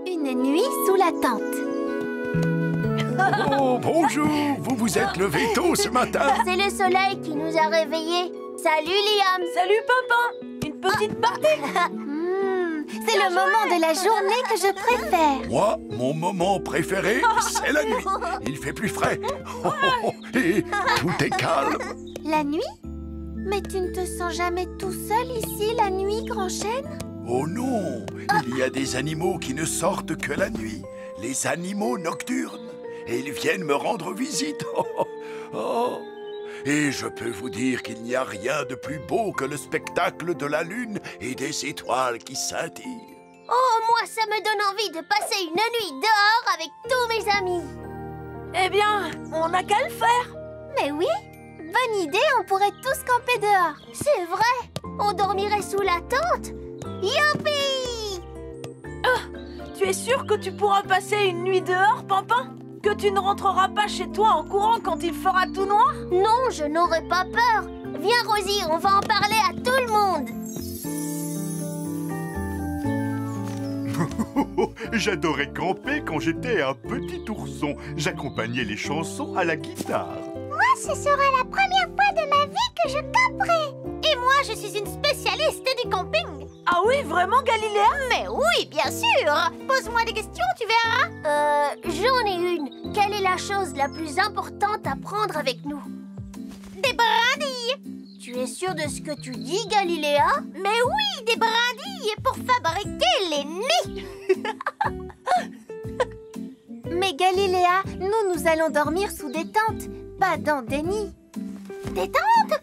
Une nuit sous la tente. Oh, bonjour! Vous vous êtes levé tôt ce matin? C'est le soleil qui nous a réveillés. Salut, Liam. Salut, Pimpin. Une petite partie. C'est le moment de la journée que je préfère. Moi, mon moment préféré, c'est la nuit. Il fait plus frais. Et tout est calme. La nuit? Mais tu ne te sens jamais tout seul ici la nuit, Grand Chêne? Oh non! Il y a des animaux qui ne sortent que la nuit. Les animaux nocturnes. Et ils viennent me rendre visite. Oh. Et je peux vous dire qu'il n'y a rien de plus beau que le spectacle de la lune et des étoiles qui scintillent. Oh, moi, ça me donne envie de passer une nuit dehors avec tous mes amis. Eh bien, on n'a qu'à le faire. Mais oui, bonne idée, on pourrait tous camper dehors. C'est vrai, on dormirait sous la tente. Youpi! Tu es sûr que tu pourras passer une nuit dehors, Pimpin? Que tu ne rentreras pas chez toi en courant quand il fera tout noir? Non, je n'aurai pas peur. Viens, Rosie, on va en parler à tout le monde. J'adorais camper quand j'étais un petit ourson. J'accompagnais les chansons à la guitare. Moi, ce sera la première fois de ma vie que je camperai. Et moi, je suis une spécialiste du camping. Ah oui, vraiment, Galiléa? Mais oui, bien sûr. Pose-moi des questions, tu verras. J'en ai une. Quelle est la chose la plus importante à prendre avec nous? Des brindilles. Tu es sûre de ce que tu dis, Galiléa? Mais oui, des brindilles pour fabriquer les nids. Mais Galiléa, nous allons dormir sous des tentes, pas dans des nids. Des tentes?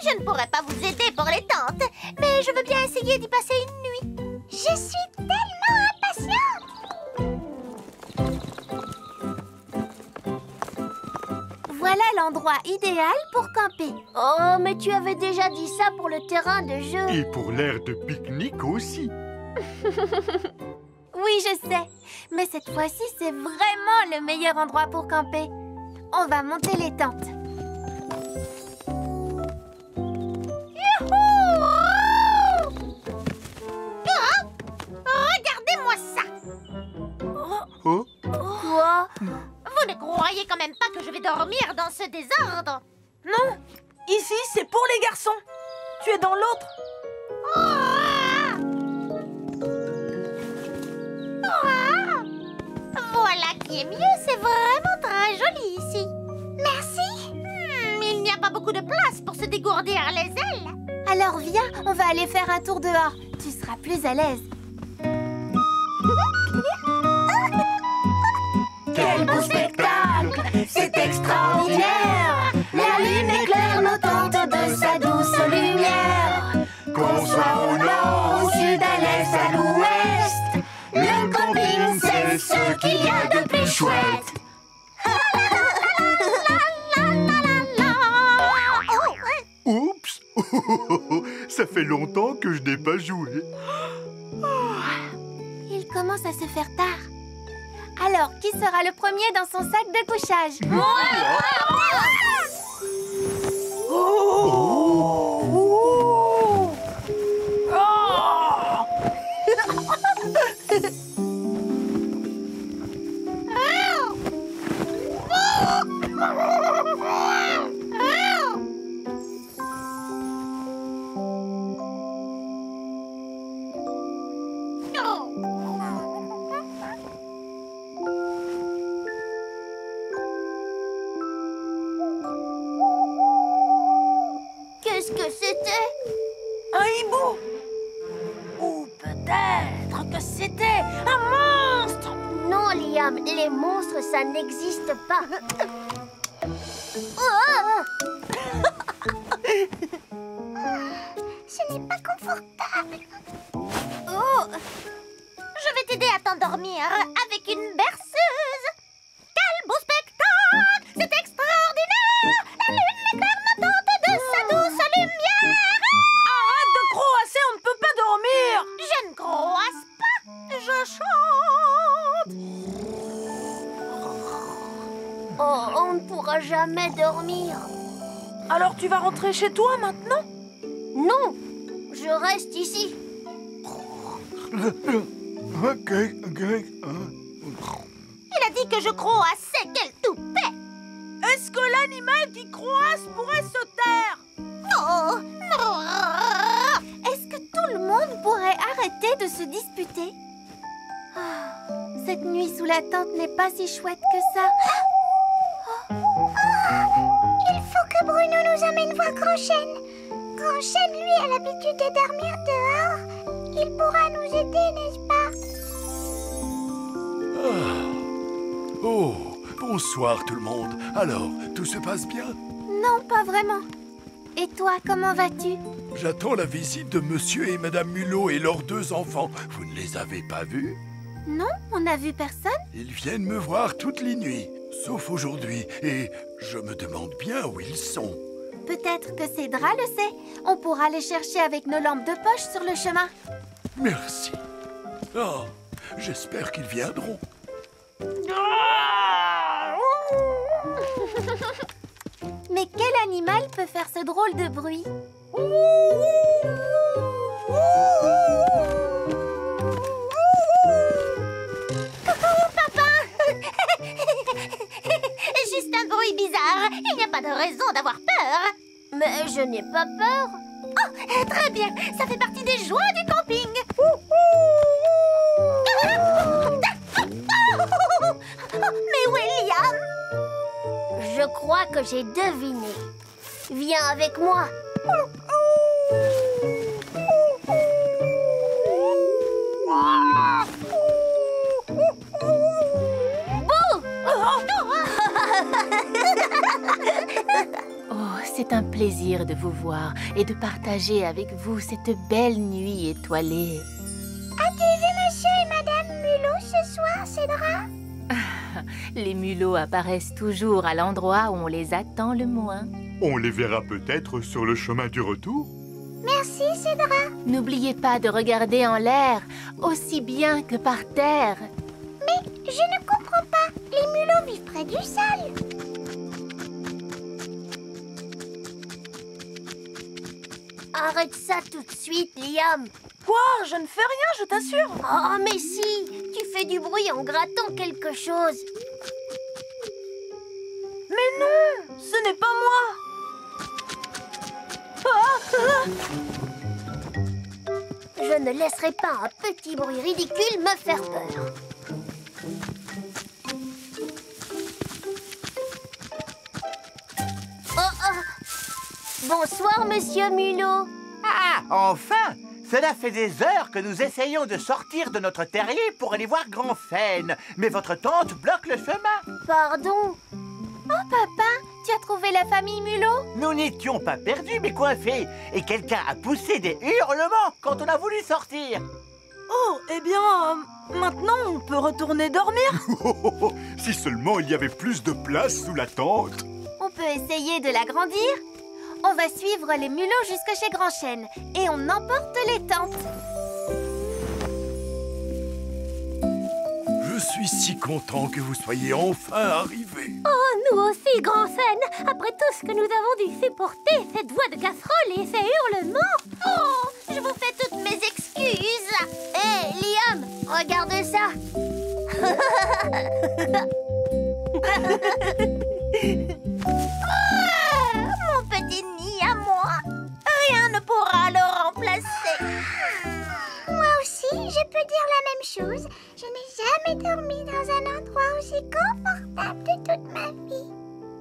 Je ne pourrais pas vous aider pour les tentes, mais je veux bien essayer d'y passer une nuit. Je suis tellement impatiente! Voilà l'endroit idéal pour camper. Oh, mais tu avais déjà dit ça pour le terrain de jeu. Et pour l'aire de pique-nique aussi. Oui, je sais. Mais cette fois-ci, c'est vraiment le meilleur endroit pour camper. On va monter les tentes. Regardez-moi ça! Oh, Quoi? Vous ne croyez quand même pas que je vais dormir dans ce désordre? Non, ici, c'est pour les garçons. Tu es dans l'autre. Voilà qui est mieux, c'est vraiment très joli ici. Merci. Il n'y a pas beaucoup de place pour se dégourdir les ailes. Alors viens, on va aller faire un tour dehors. Tu seras plus à l'aise. Quel beau spectacle, c'est extraordinaire. La lune éclaire nos tentes de sa douce lumière. Qu'on soit au nord, au sud, à l'est, à l'ouest, le camping, c'est ce qu'il y a de plus chouette. oups. Ça fait longtemps que je n'ai pas joué. Il commence à se faire tard. Alors, qui sera le premier dans son sac de couchage? Qu'est-ce que c'était? Un hibou. Ou peut-être que c'était un monstre. Non, Liam, les monstres, ça n'existe pas. Oh! Ce n'est pas confortable. Oh! Je vais t'aider à t'endormir avec une berceuse. Quel beau spectacle! C'est extraordinaire! La lune éclaire ma tente de sa douce lumière. Arrête de croasser, on ne peut pas dormir. Je ne croise pas, je chante. Oh, on ne pourra jamais dormir. Alors tu vas rentrer chez toi maintenant? Non, Je reste ici. Ok. Il a dit que je croassais, quel toupet! Est-ce que l'animal qui croasse pourrait se taire? Oh, non. Est-ce que tout le monde pourrait arrêter de se disputer? Ah, cette nuit sous la tente n'est pas si chouette que ça. Il faut que Bruno nous amène voir Grand Chêne. Grand Chêne, lui, a l'habitude de dormir dehors. Il pourra nous aider, n'est-ce pas? Oh, bonsoir tout le monde. Alors, tout se passe bien? Non, pas vraiment. Et toi, comment vas-tu? J'attends la visite de Monsieur et Madame Mulot et leurs 2 enfants. Vous ne les avez pas vus? Non, on n'a vu personne. Ils viennent me voir toutes les nuits, sauf aujourd'hui. Et je me demande bien où ils sont. Peut-être que Cédra le sait. On pourra les chercher avec nos lampes de poche sur le chemin. Merci. Oh, j'espère qu'ils viendront. Mais quel animal peut faire ce drôle de bruit? Juste un bruit bizarre. Il n'y a pas de raison d'avoir peur. Mais je n'ai pas peur. Oh, très bien. Ça fait partie des joies du camping. Mais William, je crois que j'ai deviné. Viens avec moi. Oh, c'est un plaisir de vous voir et de partager avec vous cette belle nuit étoilée. As-tu vu monsieur et madame Mulot ce soir, Cédra? Les mulots apparaissent toujours à l'endroit où on les attend le moins. On les verra peut-être sur le chemin du retour. Merci, Cédra. N'oubliez pas de regarder en l'air, aussi bien que par terre. Mais je ne comprends pas. Les mulots vivent près du sol. Arrête ça tout de suite, Liam. Quoi? Je ne fais rien, je t'assure. Oh, mais si, tu fais du bruit en grattant quelque chose. Mais non, ce n'est pas moi. Je ne laisserai pas un petit bruit ridicule me faire peur. Bonsoir, monsieur Mulot. Ah, enfin! Cela fait des heures que nous essayons de sortir de notre terrier pour aller voir Grand Chêne. Mais votre tante bloque le chemin. Pardon. Oh, papa, tu as trouvé la famille Mulot? Nous n'étions pas perdus, mais coincés. Et quelqu'un a poussé des hurlements quand on a voulu sortir. Oh, eh bien, maintenant on peut retourner dormir. Si seulement il y avait plus de place sous la tente. On peut essayer de l'agrandir. On va suivre les mulots jusque chez Grand Chêne et on emporte les tentes. Je suis si content que vous soyez enfin arrivés. Oh, nous aussi, Grand Chêne. Après tout ce que nous avons dû supporter, cette voix de casserole et ces hurlements. Oh, je vous fais toutes mes excuses. Hé, Liam, regarde ça. Mon petit nid à moi. Rien ne pourra le remplacer. Moi aussi, je peux dire la même chose. Je n'ai jamais dormi dans un endroit aussi confortable de toute ma vie.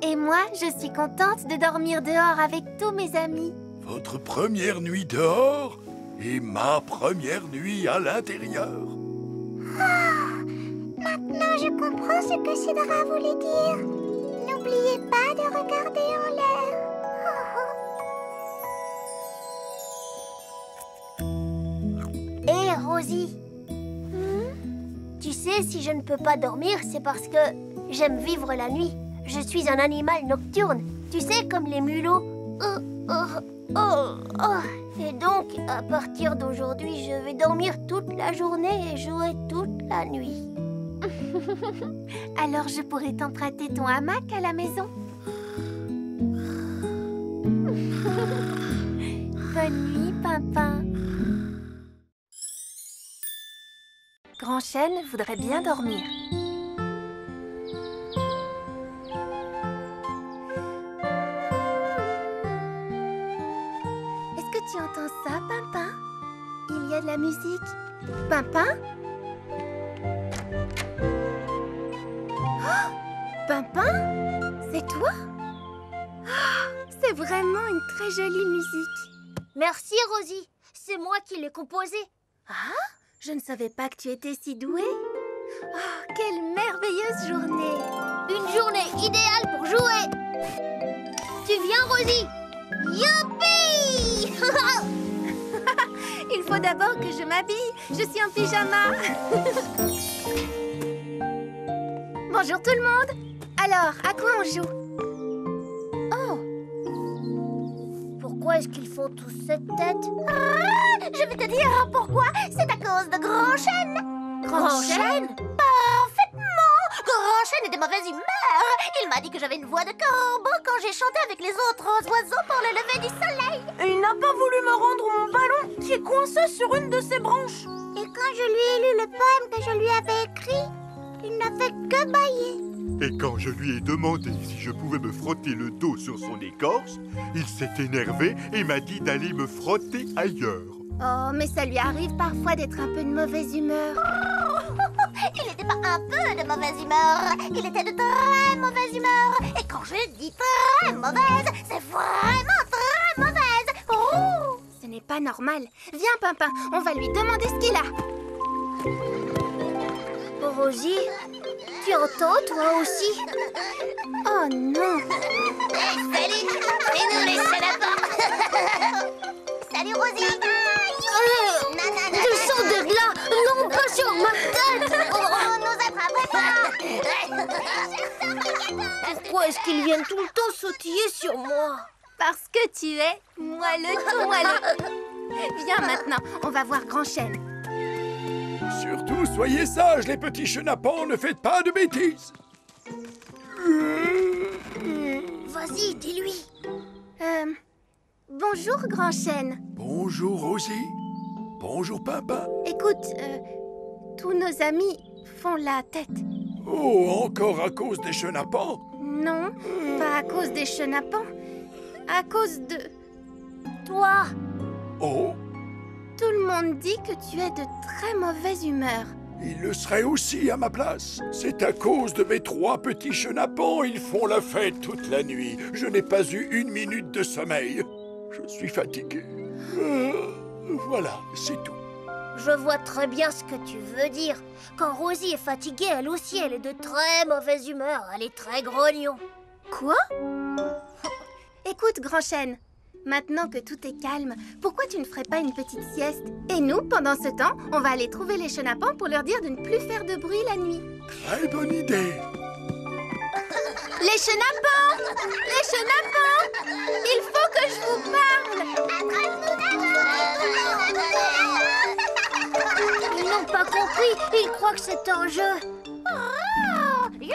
Et moi, je suis contente de dormir dehors avec tous mes amis. Votre première nuit dehors et ma première nuit à l'intérieur. Maintenant, je comprends ce que Cédra voulait dire. N'oubliez pas de regarder en l'air. Hé, Rosie. Tu sais, si je ne peux pas dormir, c'est parce que j'aime vivre la nuit. Je suis un animal nocturne. Tu sais, comme les mulots. Et donc, à partir d'aujourd'hui, je vais dormir toute la journée et jouer toute la nuit. Alors je pourrais t'emprunter ton hamac à la maison. Bonne nuit, Pimpin. Grand Chêne voudrait bien dormir. Est-ce que tu entends ça, Pimpin? Il y a de la musique. Pimpin? Oh, Pimpin? C'est toi? Oh, c'est vraiment une très jolie musique. Merci, Rosie. C'est moi qui l'ai composée. Ah, je ne savais pas que tu étais si douée. Oh, quelle merveilleuse journée. Une journée idéale pour jouer. Tu viens, Rosie? Youpi! Il faut d'abord que je m'habille. Je suis en pyjama. Bonjour tout le monde. Alors, à quoi on joue? Pourquoi est-ce qu'ils font tous cette tête? Ah, je vais te dire pourquoi. C'est à cause de Grand Chêne. Grand Chêne? Parfaitement. Grand Chêne est de mauvaise humeur. Il m'a dit que j'avais une voix de corbeau quand j'ai chanté avec les autres oiseaux pour le lever du soleil. Et il n'a pas voulu me rendre mon ballon qui est coincé sur une de ses branches. Et quand je lui ai lu le poème que je lui avais écrit, il n'a fait que bâiller. Et quand je lui ai demandé si je pouvais me frotter le dos sur son écorce, il s'est énervé et m'a dit d'aller me frotter ailleurs. Oh, mais ça lui arrive parfois d'être un peu de mauvaise humeur. Il n'était pas un peu de mauvaise humeur, il était de très mauvaise humeur. Et quand je dis très mauvaise, c'est vraiment très mauvaise. Oh, ce n'est pas normal. Viens, Pimpin, on va lui demander ce qu'il a. Rosie, tu entends toi aussi? Oh non. Salut, c'est nous les salapins. Salut Rosie. Descends de là, non pas sur ma tête. On nous attraperait pas. Pourquoi est-ce qu'ils viennent tout le temps sautiller sur moi? Parce que tu es moelleux tout moelleux. Viens maintenant, on va voir Grand Chêne. Surtout, soyez sages, les petits chenapans, ne faites pas de bêtises. Vas-y, dis-lui. Bonjour, Grand Chêne. Bonjour, Rosie. Bonjour, Pimpin. Écoute, tous nos amis font la tête. Oh, encore à cause des chenapans? Non, pas à cause des chenapans. À cause de... Toi. Oh, Tout le monde dit que tu es de très mauvaise humeur. il le serait aussi à ma place. C'est à cause de mes 3 petits chenapans. Ils font la fête toute la nuit. Je n'ai pas eu 1 minute de sommeil. Je suis fatigué. Voilà, c'est tout. Je vois très bien ce que tu veux dire. Quand Rosie est fatiguée, elle aussi, elle est de très mauvaise humeur. Elle est très grognon. Quoi? Écoute, Grand Chêne, maintenant que tout est calme, pourquoi tu ne ferais pas une petite sieste? Et nous, pendant ce temps, on va aller trouver les chenapans pour leur dire de ne plus faire de bruit la nuit. Très bonne idée. Les chenapans! Les chenapans! Il faut que je vous parle! Ils n'ont pas compris. Ils croient que c'est un jeu. Oh, youhou!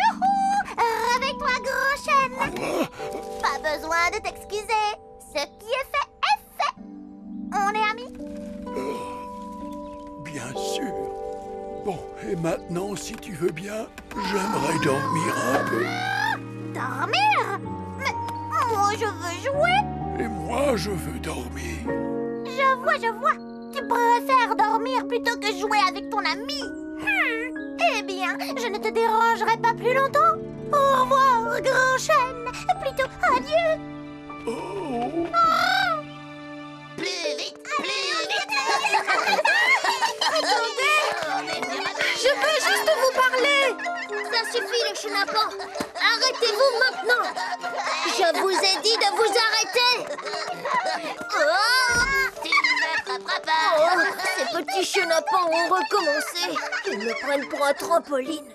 Réveille-toi, Grand Chêne. Pas besoin de t'excuser. Ce qui est fait. On est amis? Bien sûr. Bon, et maintenant, si tu veux bien, j'aimerais dormir un peu. Dormir? Mais moi, je veux jouer. Et moi, je veux dormir. Je vois. Tu préfères dormir plutôt que jouer avec ton ami. Eh bien, je ne te dérangerai pas plus longtemps. Au revoir, Grand Chêne. Plutôt adieu. Oh. Plus vite. Je veux juste vous parler! Ça suffit, les chenapans. Arrêtez-vous maintenant. Je vous ai dit de vous arrêter. Ces petits chenapans ont recommencé. Ils me prennent pour un trampoline.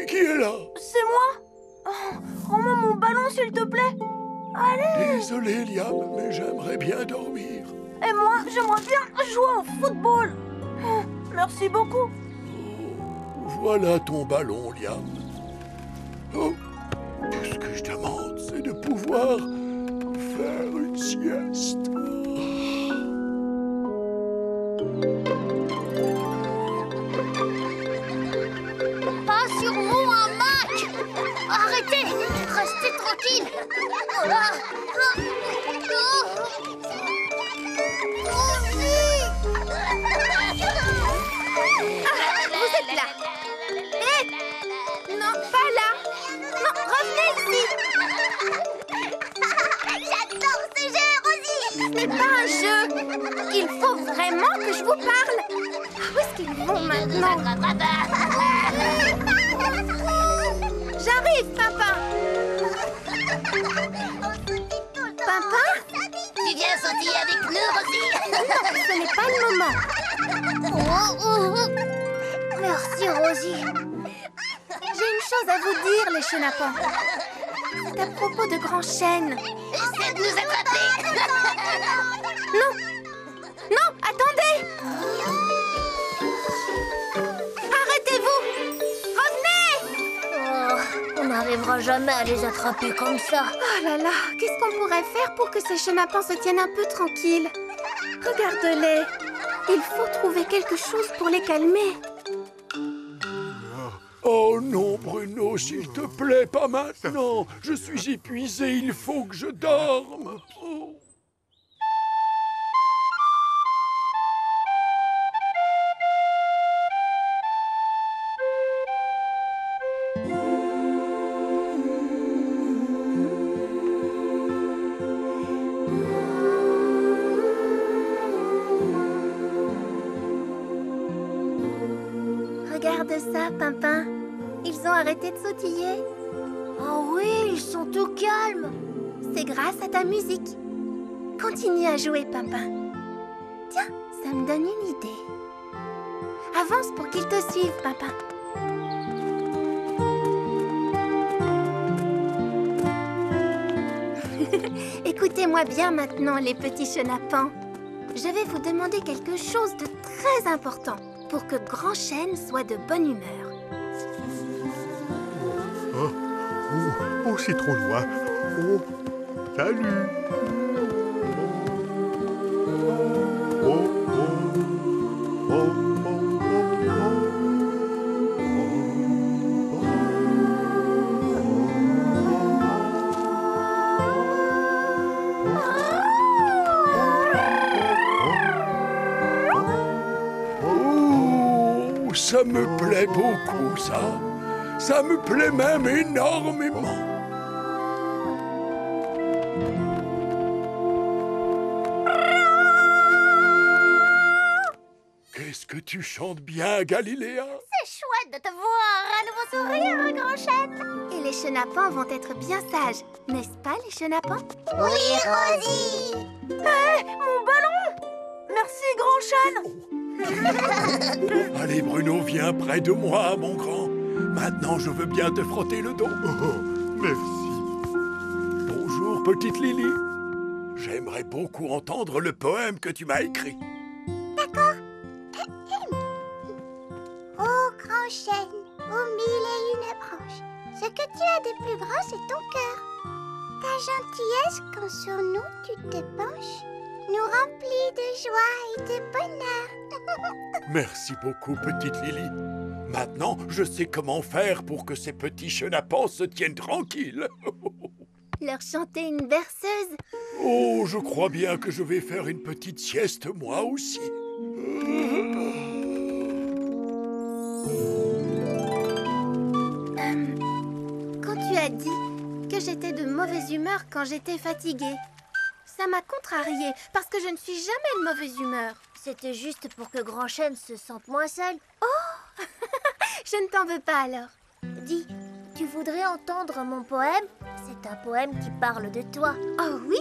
Qui est là? C'est moi. Oh, rends-moi mon ballon, s'il te plaît. Allez. Désolé, Liam, mais j'aimerais bien dormir. Et moi, j'aimerais bien jouer au football. Oh, merci beaucoup. Voilà ton ballon, Liam. Oh, qu'est-ce que m'asseoir pour faire une sieste. Pas sur mon hamac! Arrêtez! Restez tranquille! Vous êtes là. Hé! Non, pas là. Non, revenez ici. J'adore ce jeu, Rosie! Ce n'est pas un jeu. Il faut vraiment que je vous parle. Où est-ce qu'ils vont maintenant? J'arrive, Pimpin. Pimpin? Tu viens sautiller avec nous, Rosie? Non, ce n'est pas le moment. Merci, Rosie. J'ai une chose à vous dire, les chenapans. C'est à propos de Grand Chêne. Essaie de nous attraper! Non! Non, attendez! Arrêtez-vous! Revenez! Oh, on n'arrivera jamais à les attraper comme ça. Oh là là, qu'est-ce qu'on pourrait faire pour que ces chenapans se tiennent un peu tranquilles? Regarde-les. Il faut trouver quelque chose pour les calmer. Oh non, Bruno, s'il te plaît, pas maintenant. Je suis épuisé, il faut que je dorme. Oh. Regarde ça, Pimpin. Ils ont arrêté de sautiller. Oh oui, ils sont tout calmes. C'est grâce à ta musique. Continue à jouer, Pimpin. Tiens, ça me donne une idée. Avance pour qu'ils te suivent, Pimpin. Écoutez-moi bien maintenant, les petits chenapans. Je vais vous demander quelque chose de très important pour que Grand Chêne soit de bonne humeur. Oh, c'est trop loin. Oh, salut. Oh, ça me plaît beaucoup, ça. Ça me plaît même énormément. Qu'est-ce que tu chantes bien, Galiléa? C'est chouette de te voir à nouveau sourire, Grand Chêne. Et les chenapans vont être bien sages, n'est-ce pas, les chenapans? Oui, Rosie. Mon ballon! Merci, Grand Chêne! Allez, Bruno, viens près de moi, mon grand. Maintenant, je veux bien te frotter le dos. Oh, merci. Bonjour, petite Lily. J'aimerais beaucoup entendre le poème que tu m'as écrit. Oh, Grand Chêne, aux mille et une branches, ce que tu as de plus grand, c'est ton cœur. Ta gentillesse, quand sur nous tu te penches, nous remplit de joie et de bonheur. Merci beaucoup, petite Lily. Maintenant, je sais comment faire pour que ces petits chenapans se tiennent tranquilles. Leur chanter une berceuse. Oh, je crois bien que je vais faire une petite sieste, moi aussi. Quand tu as dit que j'étais de mauvaise humeur quand j'étais fatiguée, ça m'a contrariée parce que je ne suis jamais de mauvaise humeur. C'était juste pour que Grand Chêne se sente moins seul. Je ne t'en veux pas alors. Dis, tu voudrais entendre mon poème? C'est un poème qui parle de toi. Oh oui,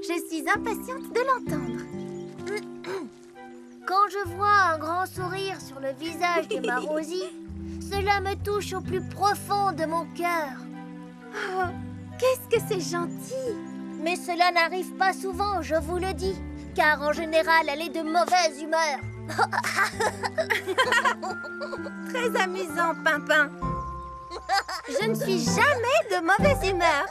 je suis impatiente de l'entendre. Quand je vois un grand sourire sur le visage de ma Rosie, cela me touche au plus profond de mon cœur. Oh, qu'est-ce que c'est gentil! Mais cela n'arrive pas souvent, je vous le dis, car en général, elle est de mauvaise humeur. Très amusant, Pimpin. Je ne suis jamais de mauvaise humeur.